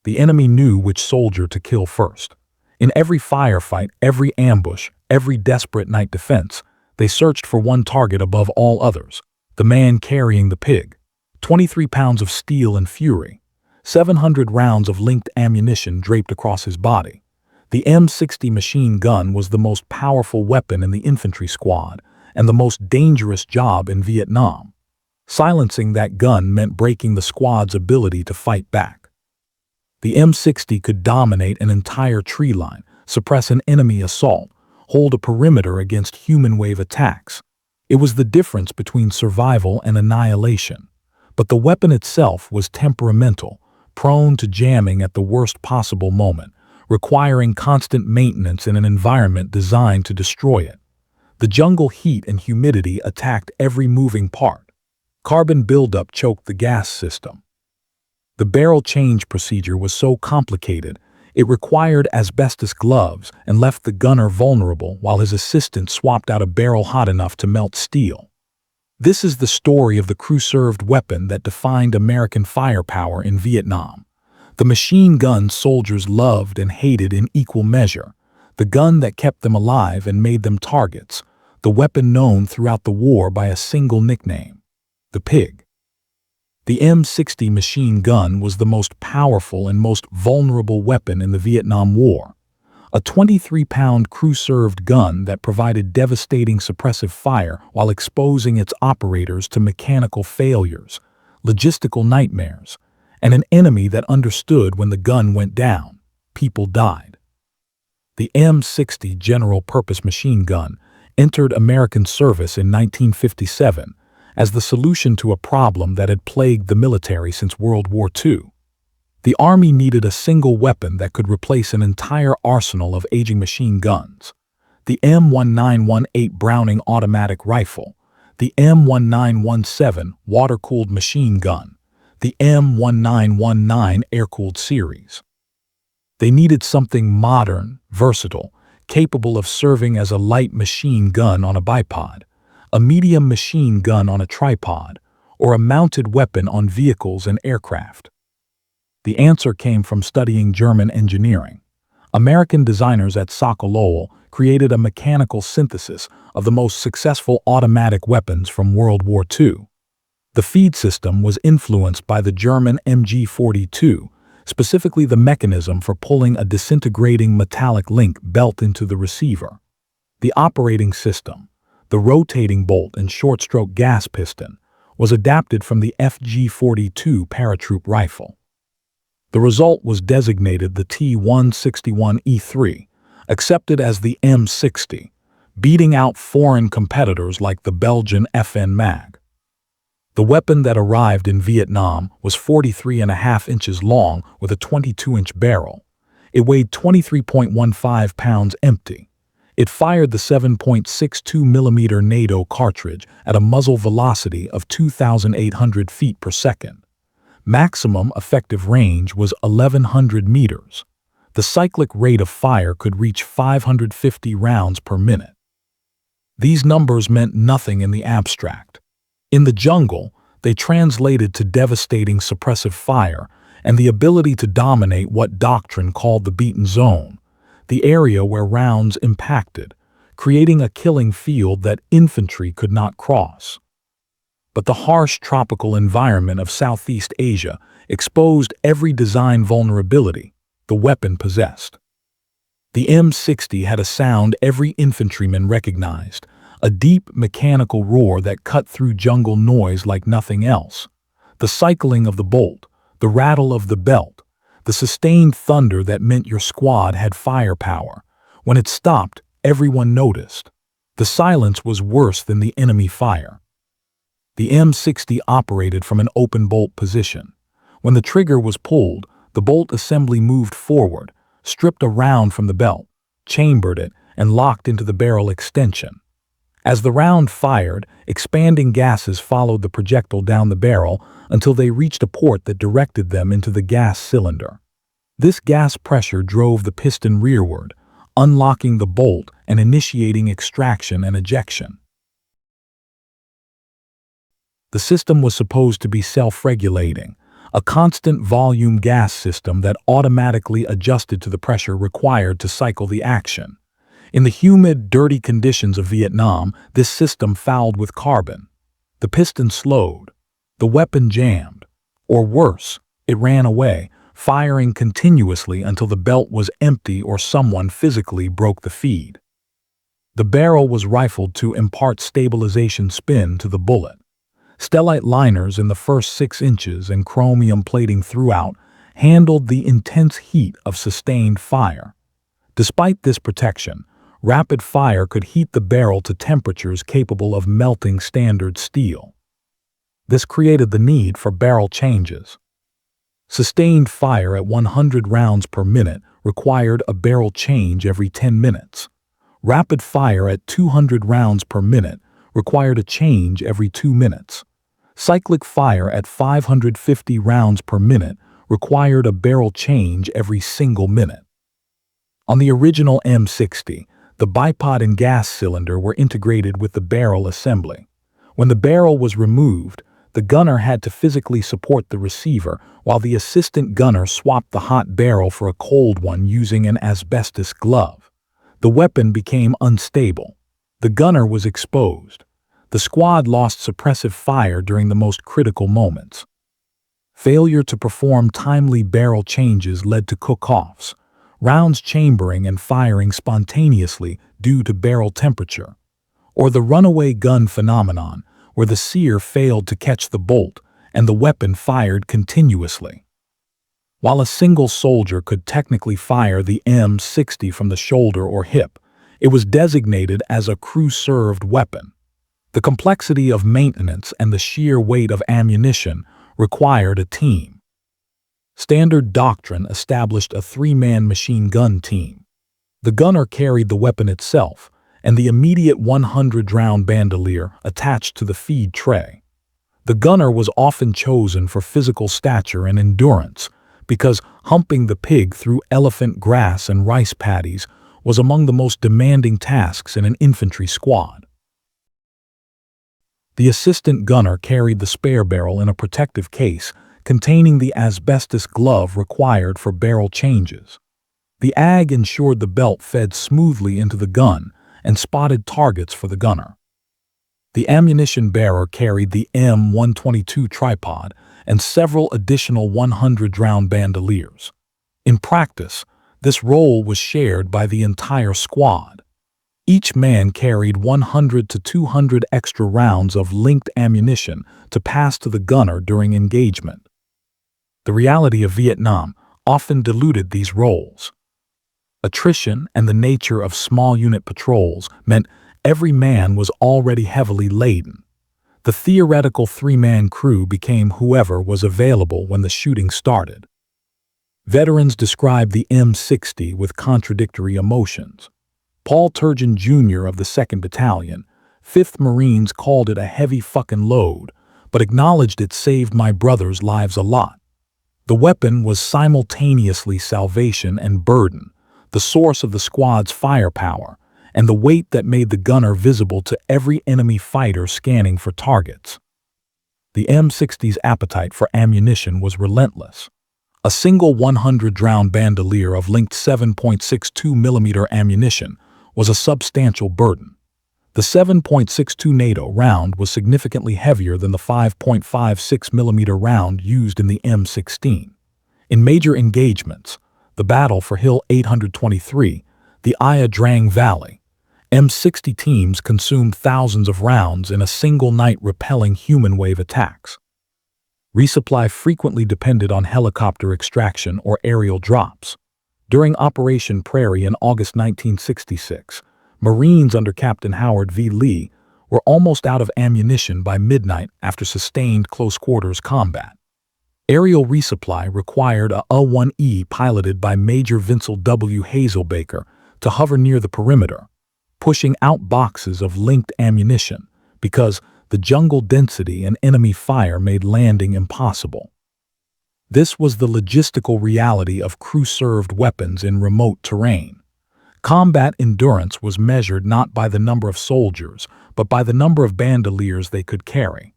The enemy knew which soldier to kill first. In every firefight, every ambush, every desperate night defense, they searched for one target above all others, the man carrying the pig. 23 pounds of steel and fury, 700 rounds of linked ammunition draped across his body. The M60 machine gun was the most powerful weapon in the infantry squad and the most dangerous job in Vietnam. Silencing that gun meant breaking the squad's ability to fight back. The M60 could dominate an entire tree line, suppress an enemy assault, hold a perimeter against human wave attacks. It was the difference between survival and annihilation. But the weapon itself was temperamental, prone to jamming at the worst possible moment, requiring constant maintenance in an environment designed to destroy it. The jungle heat and humidity attacked every moving part. Carbon buildup choked the gas system. The barrel change procedure was so complicated, it required asbestos gloves and left the gunner vulnerable while his assistant swapped out a barrel hot enough to melt steel. This is the story of the crew-served weapon that defined American firepower in Vietnam. The machine gun soldiers loved and hated in equal measure, the gun that kept them alive and made them targets, the weapon known throughout the war by a single nickname: the pig. The M60 machine gun was the most powerful and most vulnerable weapon in the Vietnam War. A 23-pound crew-served gun that provided devastating suppressive fire while exposing its operators to mechanical failures, logistical nightmares, and an enemy that understood when the gun went down, people died. The M60 general-purpose machine gun entered American service in 1957 as the solution to a problem that had plagued the military since World War II. The Army needed a single weapon that could replace an entire arsenal of aging machine guns. The M1918 Browning automatic rifle, the M1917 water-cooled machine gun, the M1919 air-cooled series. They needed something modern, versatile, capable of serving as a light machine gun on a bipod, a medium machine gun on a tripod, or a mounted weapon on vehicles and aircraft. The answer came from studying German engineering. American designers at Sokol created a mechanical synthesis of the most successful automatic weapons from World War II. The feed system was influenced by the German MG42, specifically the mechanism for pulling a disintegrating metallic link belt into the receiver. The operating system, the rotating bolt and short-stroke gas piston, was adapted from the FG-42 paratroop rifle. The result was designated the T-161E3, accepted as the M60, beating out foreign competitors like the Belgian FN Mag. The weapon that arrived in Vietnam was 43.5 inches long with a 22-inch barrel. It weighed 23.15 pounds empty. It fired the 7.62mm NATO cartridge at a muzzle velocity of 2,800 feet per second. Maximum effective range was 1,100 meters. The cyclic rate of fire could reach 550 rounds per minute. These numbers meant nothing in the abstract. In the jungle, they translated to devastating suppressive fire and the ability to dominate what doctrine called the beaten zone, the area where rounds impacted, creating a killing field that infantry could not cross. But the harsh tropical environment of Southeast Asia exposed every design vulnerability the weapon possessed. The M60 had a sound every infantryman recognized, a deep mechanical roar that cut through jungle noise like nothing else. The cycling of the bolt, the rattle of the belt, the sustained thunder that meant your squad had firepower. When it stopped, everyone noticed. The silence was worse than the enemy fire. The M60 operated from an open bolt position. When the trigger was pulled, the bolt assembly moved forward, stripped a round from the belt, chambered it, and locked into the barrel extension. As the round fired, expanding gases followed the projectile down the barrel until they reached a port that directed them into the gas cylinder. This gas pressure drove the piston rearward, unlocking the bolt and initiating extraction and ejection. The system was supposed to be self-regulating, a constant volume gas system that automatically adjusted to the pressure required to cycle the action. In the humid, dirty conditions of Vietnam, this system fouled with carbon. The piston slowed, the weapon jammed, or worse, it ran away, firing continuously until the belt was empty or someone physically broke the feed. The barrel was rifled to impart stabilization spin to the bullet. Stellite liners in the first 6 inches and chromium plating throughout handled the intense heat of sustained fire. Despite this protection, rapid fire could heat the barrel to temperatures capable of melting standard steel. This created the need for barrel changes. Sustained fire at 100 rounds per minute required a barrel change every 10 minutes. Rapid fire at 200 rounds per minute required a change every 2 minutes. Cyclic fire at 550 rounds per minute required a barrel change every single minute. On the original M60, the bipod and gas cylinder were integrated with the barrel assembly. When the barrel was removed, the gunner had to physically support the receiver while the assistant gunner swapped the hot barrel for a cold one using an asbestos glove. The weapon became unstable. The gunner was exposed. The squad lost suppressive fire during the most critical moments. Failure to perform timely barrel changes led to cook-offs, rounds chambering and firing spontaneously due to barrel temperature, or the runaway gun phenomenon, where the sear failed to catch the bolt and the weapon fired continuously. While a single soldier could technically fire the M60 from the shoulder or hip, it was designated as a crew-served weapon. The complexity of maintenance and the sheer weight of ammunition required a team. Standard doctrine established a 3-man machine gun team. The gunner carried the weapon itself, and the immediate 100-round bandolier attached to the feed tray. The gunner was often chosen for physical stature and endurance, because humping the pig through elephant grass and rice paddies was among the most demanding tasks in an infantry squad. The assistant gunner carried the spare barrel in a protective case containing the asbestos glove required for barrel changes. The AG ensured the belt fed smoothly into the gun and spotted targets for the gunner. The ammunition bearer carried the M122 tripod and several additional 100-round bandoliers. In practice, this role was shared by the entire squad. Each man carried 100 to 200 extra rounds of linked ammunition to pass to the gunner during engagement. The reality of Vietnam often diluted these roles. Attrition and the nature of small unit patrols meant every man was already heavily laden. The theoretical 3-man crew became whoever was available when the shooting started. Veterans described the M60 with contradictory emotions. Paul Turgeon Jr. of the 2nd Battalion, 5th Marines called it a heavy fucking load, but acknowledged it saved my brothers' lives a lot. The weapon was simultaneously salvation and burden, the source of the squad's firepower, and the weight that made the gunner visible to every enemy fighter scanning for targets. The M60's appetite for ammunition was relentless. A single 100-round bandolier of linked 7.62mm ammunition was a substantial burden. The 7.62 NATO round was significantly heavier than the 5.56mm round used in the M16. In major engagements, the battle for Hill 823, the Ia Drang Valley, M60 teams consumed thousands of rounds in a single night repelling human wave attacks. Resupply frequently depended on helicopter extraction or aerial drops. During Operation Prairie in August 1966, Marines under Captain Howard V. Lee were almost out of ammunition by midnight after sustained close-quarters combat. Aerial resupply required a A-1E piloted by Major Vincel W. Hazelbaker to hover near the perimeter, pushing out boxes of linked ammunition because the jungle density and enemy fire made landing impossible. This was the logistical reality of crew-served weapons in remote terrain. Combat endurance was measured not by the number of soldiers, but by the number of bandoliers they could carry.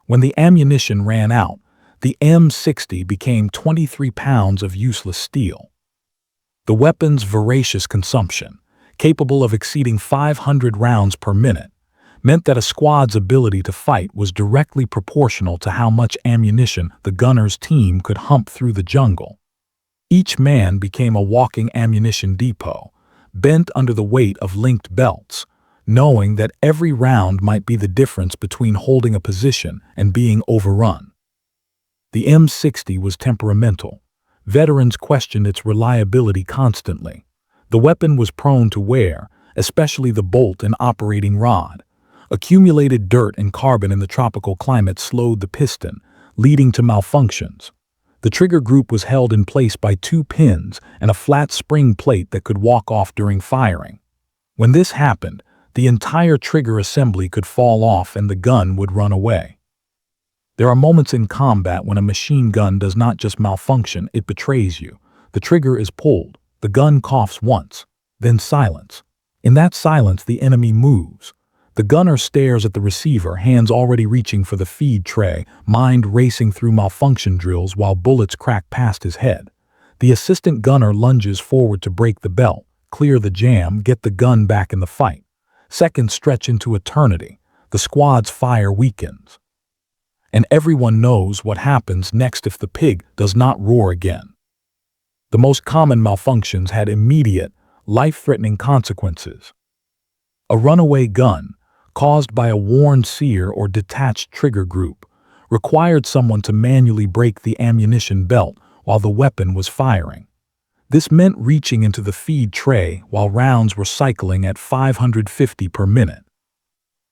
When the ammunition ran out, the M60 became 23 pounds of useless steel. The weapon's voracious consumption, capable of exceeding 500 rounds per minute, meant that a squad's ability to fight was directly proportional to how much ammunition the gunner's team could hump through the jungle. Each man became a walking ammunition depot, bent under the weight of linked belts, knowing that every round might be the difference between holding a position and being overrun. The M60 was temperamental. Veterans questioned its reliability constantly. The weapon was prone to wear, especially the bolt and operating rod. Accumulated dirt and carbon in the tropical climate slowed the piston, leading to malfunctions. The trigger group was held in place by 2 pins and a flat spring plate that could walk off during firing. When this happened, the entire trigger assembly could fall off and the gun would run away. There are moments in combat when a machine gun does not just malfunction, it betrays you. The trigger is pulled, the gun coughs once, then silence. In that silence, the enemy moves. The gunner stares at the receiver, hands already reaching for the feed tray, mind racing through malfunction drills while bullets crack past his head. The assistant gunner lunges forward to break the belt, clear the jam, get the gun back in the fight. Seconds stretch into eternity. The squad's fire weakens. And everyone knows what happens next if the pig does not roar again. The most common malfunctions had immediate, life-threatening consequences. A runaway gun, caused by a worn sear or detached trigger group, required someone to manually break the ammunition belt while the weapon was firing. This meant reaching into the feed tray while rounds were cycling at 550 per minute.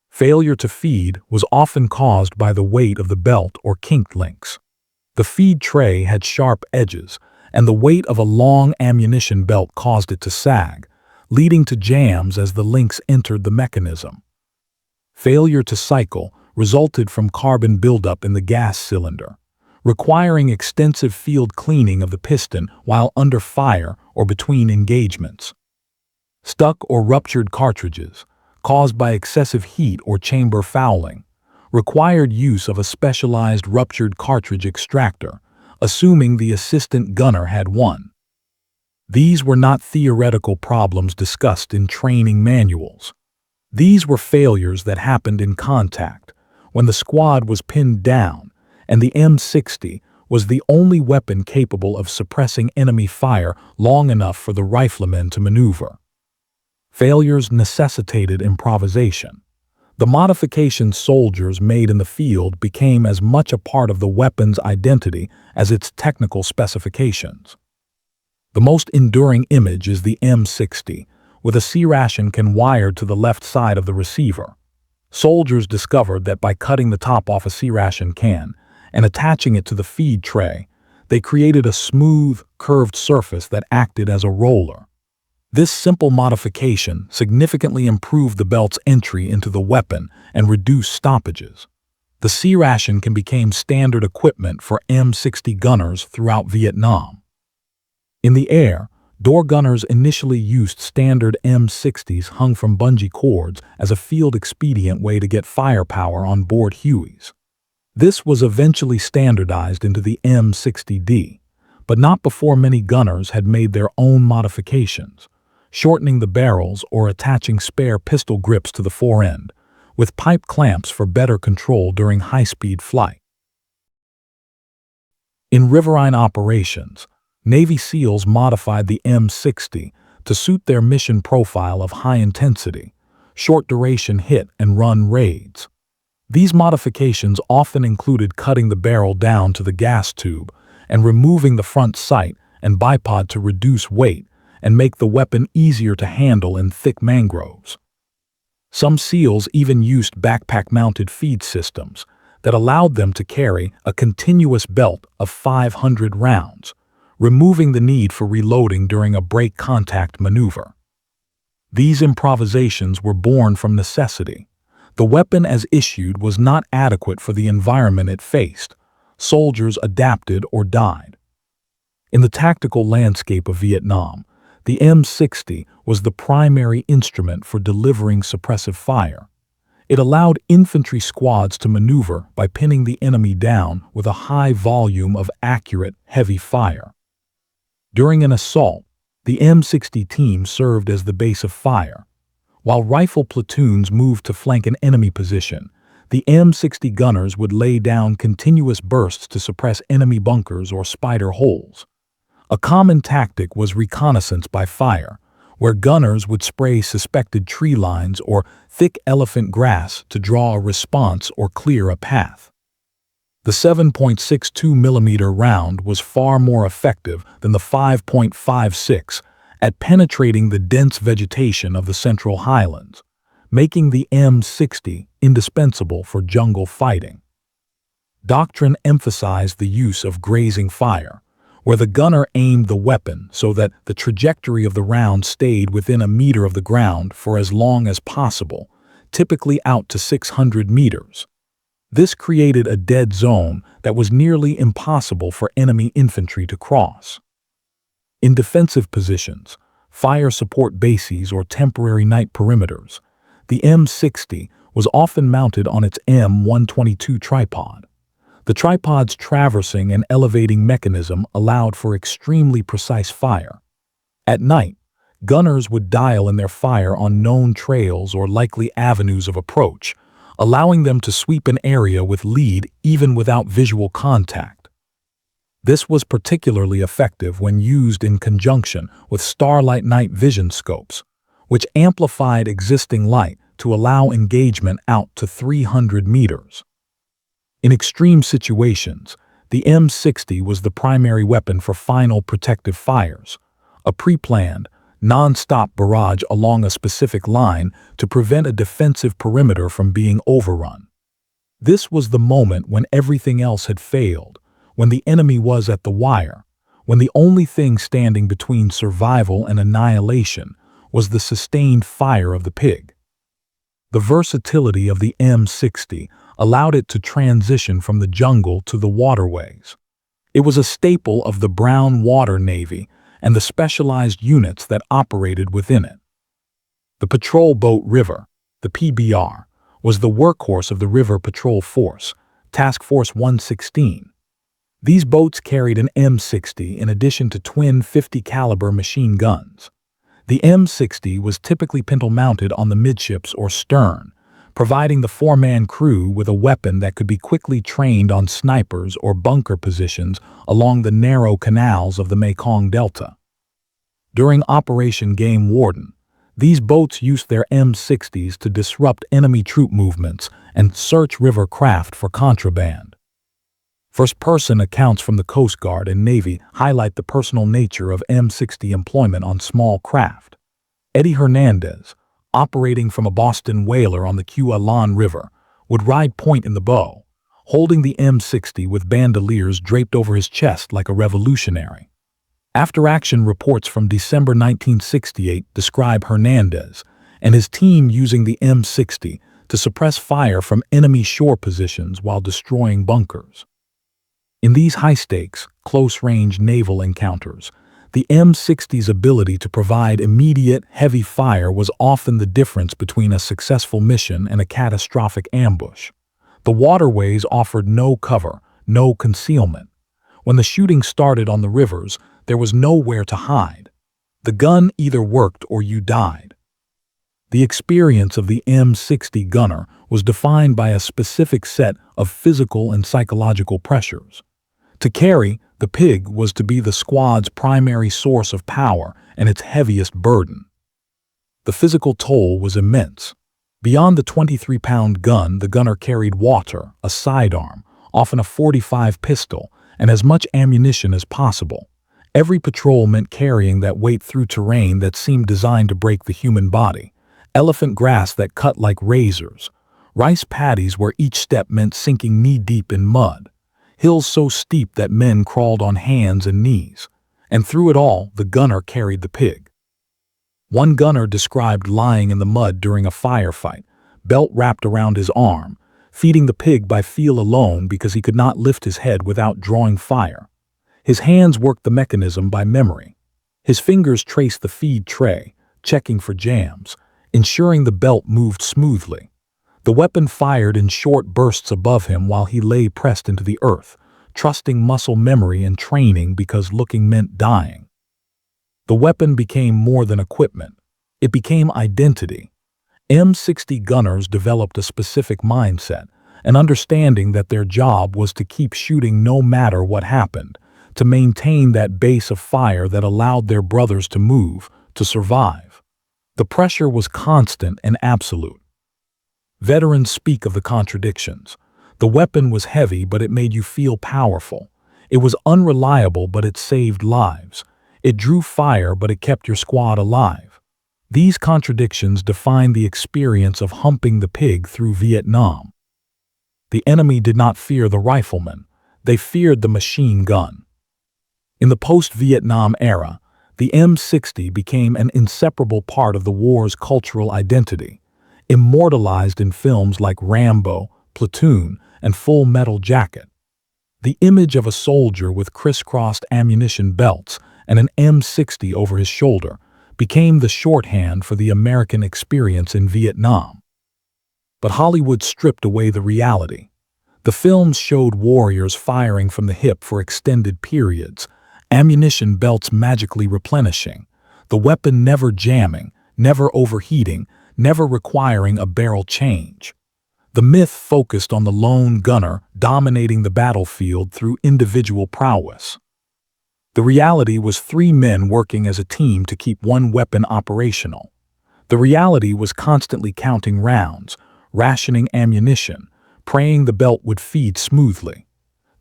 Failure to feed was often caused by the weight of the belt or kinked links. The feed tray had sharp edges, and the weight of a long ammunition belt caused it to sag, leading to jams as the links entered the mechanism. Failure to cycle resulted from carbon buildup in the gas cylinder, requiring extensive field cleaning of the piston while under fire or between engagements. Stuck or ruptured cartridges, caused by excessive heat or chamber fouling, required use of a specialized ruptured cartridge extractor, assuming the assistant gunner had one. These were not theoretical problems discussed in training manuals. These were failures that happened in contact, when the squad was pinned down, and the M60 was the only weapon capable of suppressing enemy fire long enough for the riflemen to maneuver. Failures necessitated improvisation. The modifications soldiers made in the field became as much a part of the weapon's identity as its technical specifications. The most enduring image is the M60, with a C-ration can wired to the left side of the receiver. Soldiers discovered that by cutting the top off a C-ration can and attaching it to the feed tray, they created a smooth, curved surface that acted as a roller. This simple modification significantly improved the belt's entry into the weapon and reduced stoppages. The C-ration became standard equipment for M60 gunners throughout Vietnam. In the air, door gunners initially used standard M60s hung from bungee cords as a field expedient way to get firepower on board Hueys. This was eventually standardized into the M60D, but not before many gunners had made their own modifications, shortening the barrels or attaching spare pistol grips to the forend, with pipe clamps for better control during high-speed flight. In riverine operations, Navy SEALs modified the M60 to suit their mission profile of high-intensity, short-duration hit-and-run raids. These modifications often included cutting the barrel down to the gas tube and removing the front sight and bipod to reduce weight and make the weapon easier to handle in thick mangroves. Some SEALs even used backpack-mounted feed systems that allowed them to carry a continuous belt of 500 rounds, removing the need for reloading during a break contact maneuver. These improvisations were born from necessity. The weapon as issued was not adequate for the environment it faced. Soldiers adapted or died. In the tactical landscape of Vietnam, the M60 was the primary instrument for delivering suppressive fire. It allowed infantry squads to maneuver by pinning the enemy down with a high volume of accurate, heavy fire. During an assault, the M60 team served as the base of fire. While rifle platoons moved to flank an enemy position, the M60 gunners would lay down continuous bursts to suppress enemy bunkers or spider holes. A common tactic was reconnaissance by fire, where gunners would spray suspected tree lines or thick elephant grass to draw a response or clear a path. The 7.62mm round was far more effective than the 5.56 at penetrating the dense vegetation of the Central Highlands, making the M60 indispensable for jungle fighting. Doctrine emphasized the use of grazing fire, where the gunner aimed the weapon so that the trajectory of the round stayed within a meter of the ground for as long as possible, typically out to 600 meters. This created a dead zone that was nearly impossible for enemy infantry to cross. In defensive positions, fire support bases or temporary night perimeters, the M60 was often mounted on its M122 tripod. The tripod's traversing and elevating mechanism allowed for extremely precise fire. At night, gunners would dial in their fire on known trails or likely avenues of approach, allowing them to sweep an area with lead even without visual contact. This was particularly effective when used in conjunction with starlight night vision scopes, which amplified existing light to allow engagement out to 300 meters. In extreme situations, the M60 was the primary weapon for final protective fires, a pre-planned, non-stop barrage along a specific line to prevent a defensive perimeter from being overrun. This was the moment when everything else had failed, when the enemy was at the wire, when the only thing standing between survival and annihilation was the sustained fire of the pig. The versatility of the M60 allowed it to transition from the jungle to the waterways. It was a staple of the Brown Water Navy and the specialized units that operated within it. The Patrol Boat River, the PBR, was the workhorse of the River Patrol Force, Task Force 116. These boats carried an M60 in addition to twin 50-caliber machine guns. The M60 was typically pintle-mounted on the midships or stern, providing the four-man crew with a weapon that could be quickly trained on snipers or bunker positions along the narrow canals of the Mekong Delta. During Operation Game Warden, these boats used their M60s to disrupt enemy troop movements and search river craft for contraband. First-person accounts from the Coast Guard and Navy highlight the personal nature of M60 employment on small craft. Eddie Hernandez, operating from a Boston whaler on the Cualan River, would ride point in the bow, holding the M60 with bandoliers draped over his chest like a revolutionary. After-action reports from December 1968 describe Hernandez and his team using the M60 to suppress fire from enemy shore positions while destroying bunkers. In these high-stakes, close-range naval encounters, the M60's ability to provide immediate, heavy fire was often the difference between a successful mission and a catastrophic ambush. The waterways offered no cover, no concealment. When the shooting started on the rivers, there was nowhere to hide. The gun either worked or you died. The experience of the M60 gunner was defined by a specific set of physical and psychological pressures. To carry, the pig was to be the squad's primary source of power and its heaviest burden. The physical toll was immense. Beyond the 23-pound gun, the gunner carried water, a sidearm, often a .45 pistol, and as much ammunition as possible. Every patrol meant carrying that weight through terrain that seemed designed to break the human body. Elephant grass that cut like razors. Rice paddies where each step meant sinking knee-deep in mud. Hills so steep that men crawled on hands and knees. And through it all, the gunner carried the pig. One gunner described lying in the mud during a firefight, belt wrapped around his arm, feeding the pig by feel alone because he could not lift his head without drawing fire. His hands worked the mechanism by memory. His fingers traced the feed tray, checking for jams, ensuring the belt moved smoothly. The weapon fired in short bursts above him while he lay pressed into the earth, trusting muscle memory and training because looking meant dying. The weapon became more than equipment. It became identity. M60 gunners developed a specific mindset, an understanding that their job was to keep shooting no matter what happened, to maintain that base of fire that allowed their brothers to move, to survive. The pressure was constant and absolute. Veterans speak of the contradictions. The weapon was heavy, but it made you feel powerful. It was unreliable, but it saved lives. It drew fire, but it kept your squad alive. These contradictions define the experience of humping the pig through Vietnam. The enemy did not fear the rifleman. They feared the machine gun. In the post-Vietnam era, the M60 became an inseparable part of the war's cultural identity, immortalized in films like Rambo, Platoon, and Full Metal Jacket. The image of a soldier with crisscrossed ammunition belts and an M60 over his shoulder became the shorthand for the American experience in Vietnam. But Hollywood stripped away the reality. The films showed warriors firing from the hip for extended periods, ammunition belts magically replenishing, the weapon never jamming, never overheating, never requiring a barrel change. The myth focused on the lone gunner dominating the battlefield through individual prowess. The reality was 3 men working as a team to keep one weapon operational. The reality was constantly counting rounds, rationing ammunition, praying the belt would feed smoothly.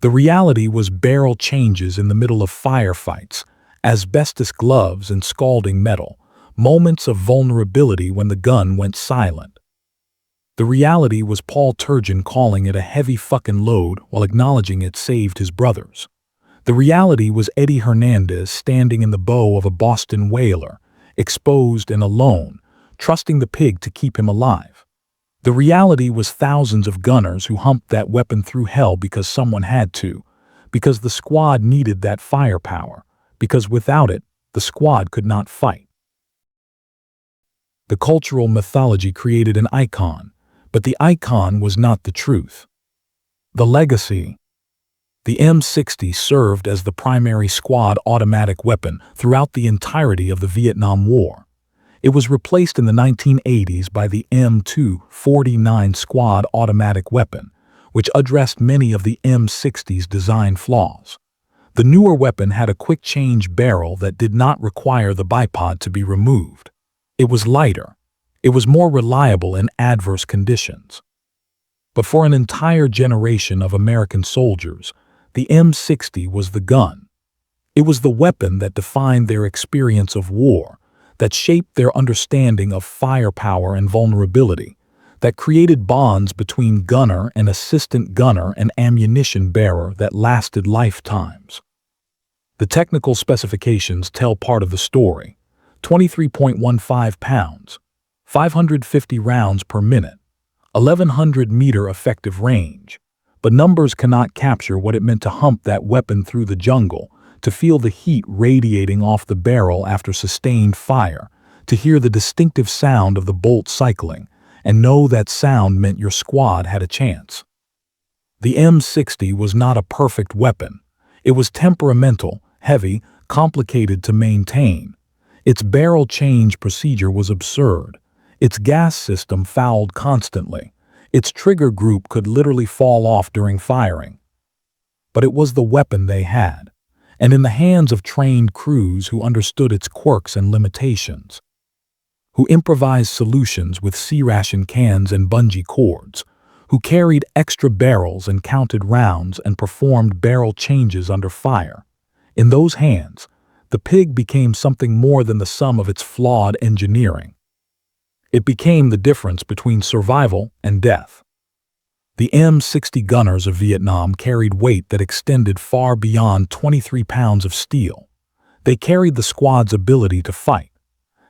The reality was barrel changes in the middle of firefights, asbestos gloves and scalding metal, moments of vulnerability when the gun went silent. The reality was Paul Turgeon calling it a heavy fucking load while acknowledging it saved his brothers. The reality was Eddie Hernandez standing in the bow of a Boston whaler, exposed and alone, trusting the pig to keep him alive. The reality was thousands of gunners who humped that weapon through hell because someone had to, because the squad needed that firepower, because without it, the squad could not fight. The cultural mythology created an icon, but the icon was not the truth. The legacy. The M60 served as the primary squad automatic weapon throughout the entirety of the Vietnam War. It was replaced in the 1980s by the M249 squad automatic weapon, which addressed many of the M60's design flaws. The newer weapon had a quick-change barrel that did not require the bipod to be removed. It was lighter. It was more reliable in adverse conditions. But for an entire generation of American soldiers, the M60 was the gun. It was the weapon that defined their experience of war, that shaped their understanding of firepower and vulnerability, that created bonds between gunner and assistant gunner and ammunition bearer that lasted lifetimes. The technical specifications tell part of the story: 23.15 pounds, 550 rounds per minute, 1,100-meter effective range. But numbers cannot capture what it meant to hump that weapon through the jungle, to feel the heat radiating off the barrel after sustained fire, to hear the distinctive sound of the bolt cycling, and know that sound meant your squad had a chance. The M60 was not a perfect weapon. It was temperamental, heavy, complicated to maintain. Its barrel change procedure was absurd. Its gas system fouled constantly. Its trigger group could literally fall off during firing. But it was the weapon they had, and in the hands of trained crews who understood its quirks and limitations, who improvised solutions with C-ration cans and bungee cords, who carried extra barrels and counted rounds and performed barrel changes under fire. In those hands, the pig became something more than the sum of its flawed engineering. It became the difference between survival and death. The M60 gunners of Vietnam carried weight that extended far beyond 23 pounds of steel. They carried the squad's ability to fight.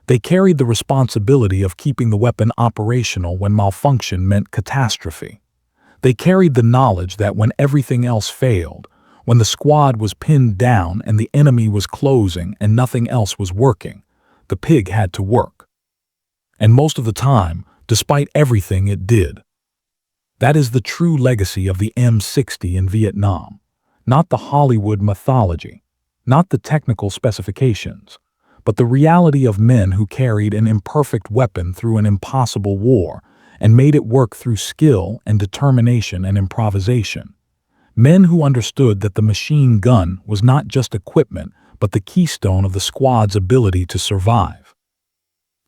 They carried the responsibility of keeping the weapon operational when malfunction meant catastrophe. They carried the knowledge that when everything else failed, when the squad was pinned down and the enemy was closing and nothing else was working, the pig had to work. And most of the time, despite everything it did, That is the true legacy of the M60 in Vietnam. Not the Hollywood mythology, not the technical specifications, but the reality of men who carried an imperfect weapon through an impossible war and made it work through skill and determination and improvisation. Men who understood that the machine gun was not just equipment, but the keystone of the squad's ability to survive.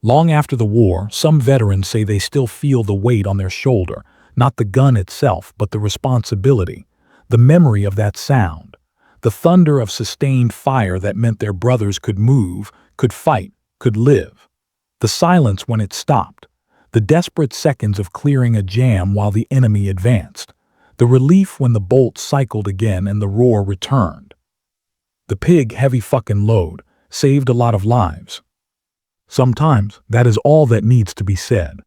Long after the war, some veterans say they still feel the weight on their shoulder, not the gun itself, but the responsibility, the memory of that sound, the thunder of sustained fire that meant their brothers could move, could fight, could live. The silence when it stopped, the desperate seconds of clearing a jam while the enemy advanced, the relief when the bolt cycled again and the roar returned. The pig heavy fucking load saved a lot of lives. Sometimes that is all that needs to be said.